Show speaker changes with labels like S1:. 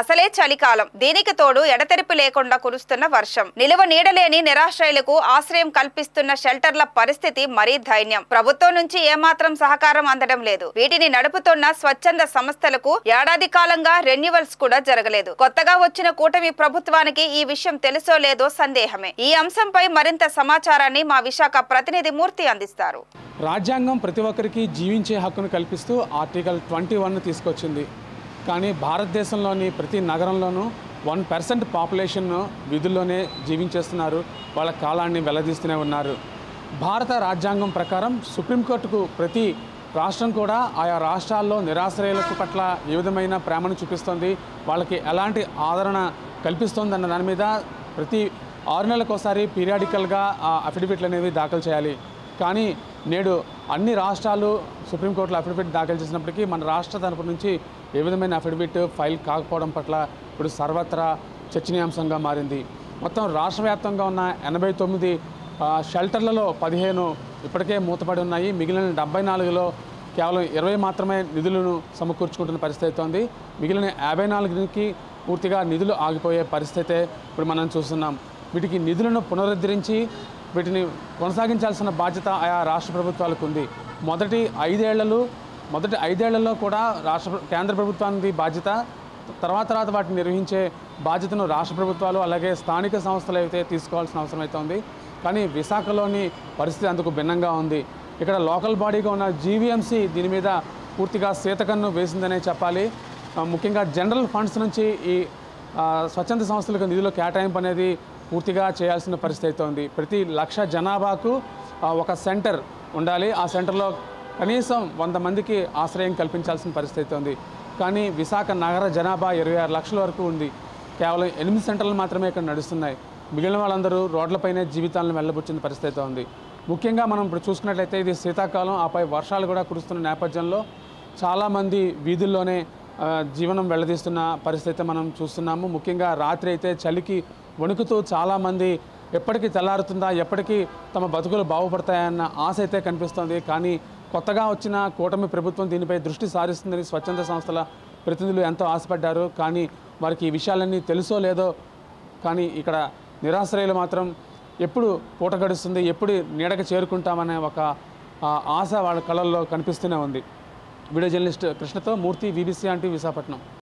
S1: అసలే చలికాలం. దీనికి తోడు ఎడతెరిపి లేకుండా కురుస్తున్న వర్షం. నిలువ నీడలేని నిరాశ్రయులకు ఆశ్రయం కల్పిస్తున్న షెల్టర్ల పరిస్థితి మరీ దైన్యం. ప్రభుత్వం నుంచి ఏమాత్రం సహకారం అందడం లేదు. వీటిని నడుపుతున్న స్వచ్ఛంద సంస్థలకు ఏడాది కాలంగా రెన్యువల్స్ కూడా జరగలేదు. కొత్తగా వచ్చిన కూటమి ప్రభుత్వానికి ఈ విషయం తెలుసో లేదో సందేహమే. ఈ అంశంపై మరింత సమాచారాన్ని మా విశాఖ ప్రతినిధి మూర్తి అందిస్తారు.
S2: రాజ్యాంగం ప్రతి ఒక్కరికి జీవించే హక్కును కల్పిస్తూ ఆర్టికల్ 21 తీసుకొచ్చింది. కానీ భారతదేశంలోని ప్రతి నగరంలోనూ 1% పాపులేషన్ విధుల్లోనే జీవించేస్తున్నారు. వాళ్ళ కాలాన్ని వెల్లదీస్తూనే ఉన్నారు. భారత రాజ్యాంగం ప్రకారం సుప్రీంకోర్టుకు ప్రతి రాష్ట్రం కూడా ఆయా రాష్ట్రాల్లో నిరాశ్రయులకు పట్ల ఏ విధమైన ప్రేమను చూపిస్తోంది, వాళ్ళకి ఎలాంటి ఆదరణ కల్పిస్తోంది అన్న దాని మీద ప్రతి 6 నెలలకోసారి పీరియాడికల్గా అఫిడవిట్లు అనేవి దాఖలు చేయాలి. కానీ నేడు అన్ని రాష్ట్రాలు సుప్రీంకోర్టులో అఫిడవిట్ దాఖలు చేసినప్పటికీ మన రాష్ట్ర తరపు నుంచి ఏ విధమైన అఫిడవిట్ ఫైల్ కాకపోవడం పట్ల ఇప్పుడు సర్వత్రా చర్చనీయాంశంగా మారింది. మొత్తం రాష్ట్ర వ్యాప్తంగా ఉన్న 89 షెల్టర్లలో 15 ఇప్పటికే మూతపడి ఉన్నాయి. మిగిలిన 74లో కేవలం 20 మాత్రమే నిధులను సమకూర్చుకుంటున్న పరిస్థితి ఉంది. మిగిలిన 54కి పూర్తిగా నిధులు ఆగిపోయే పరిస్థితే ఇప్పుడు మనం చూస్తున్నాం. వీటికి నిధులను పునరుద్ధరించి వీటిని కొనసాగించాల్సిన బాధ్యత ఆయా రాష్ట్ర ప్రభుత్వాలకు ఉంది. మొదటి 5 ఏళ్లలో కూడా కేంద్ర ప్రభుత్వానికి బాధ్యత, తర్వాత వాటిని నిర్వహించే బాధ్యతను రాష్ట్ర ప్రభుత్వాలు అలాగే స్థానిక సంస్థలు అయితే తీసుకోవాల్సిన అవసరం అయితే ఉంది. కానీ విశాఖలోని పరిస్థితి అందుకు భిన్నంగా ఉంది. ఇక్కడ లోకల్ బాడీగా ఉన్న జీవీఎంసీ దీని మీద పూర్తిగా శీతకన్ను వేసిందనే చెప్పాలి. ముఖ్యంగా జనరల్ ఫండ్స్ నుంచి ఈ స్వచ్ఛంద సంస్థలకు నిధుల కేటాయింపు అనేది పూర్తిగా చేయాల్సిన పరిస్థితి అయితే ఉంది. ప్రతి 1,00,000 జనాభాకు ఒక సెంటర్ ఉండాలి. ఆ సెంటర్లో కనీసం 100 మందికి ఆశ్రయం కల్పించాల్సిన పరిస్థితి ఉంది. కానీ విశాఖ నగర జనాభా 26 లక్షల వరకు ఉంది. కేవలం 8 సెంటర్లు మాత్రమే ఇక్కడ నడుస్తున్నాయి. మిగిలిన వాళ్ళందరూ రోడ్లపైనే జీవితాలను వెళ్ళబుచ్చిన పరిస్థితి ఉంది. ముఖ్యంగా మనం ఇప్పుడు చూసుకున్నట్లయితే ఇది శీతాకాలం, ఆపై వర్షాలు కూడా కురుస్తున్న నేపథ్యంలో చాలామంది వీధుల్లోనే జీవనం వెళ్ళదీస్తున్న పరిస్థితి మనం చూస్తున్నాము. ముఖ్యంగా రాత్రి అయితే చలికి వణుకుతూ చాలామంది ఎప్పటికీ తెల్లారుతుందా, ఎప్పటికీ తమ బతుకులు బాగుపడతాయన్న ఆశ అయితే కనిపిస్తోంది. కానీ కొత్తగా వచ్చిన కూటమి ప్రభుత్వం దీనిపై దృష్టి సారిస్తుందని స్వచ్ఛంద సంస్థల ప్రతినిధులు ఎంతో ఆశపడ్డారు. కానీ వారికి ఈ విషయాలన్నీ తెలుసో లేదో కానీ ఇక్కడ నిరాశ్రయులు మాత్రం ఎప్పుడు పూట గడుస్తుంది, ఎప్పుడు నీడకు చేరుకుంటామనే ఒక ఆశ వాళ్ళ కళల్లో కనిపిస్తూనే ఉంది. వీడియో జర్నలిస్ట్ కృష్ణతో మూర్తి, వీబీసీ ఆంటీ, విశాఖపట్నం.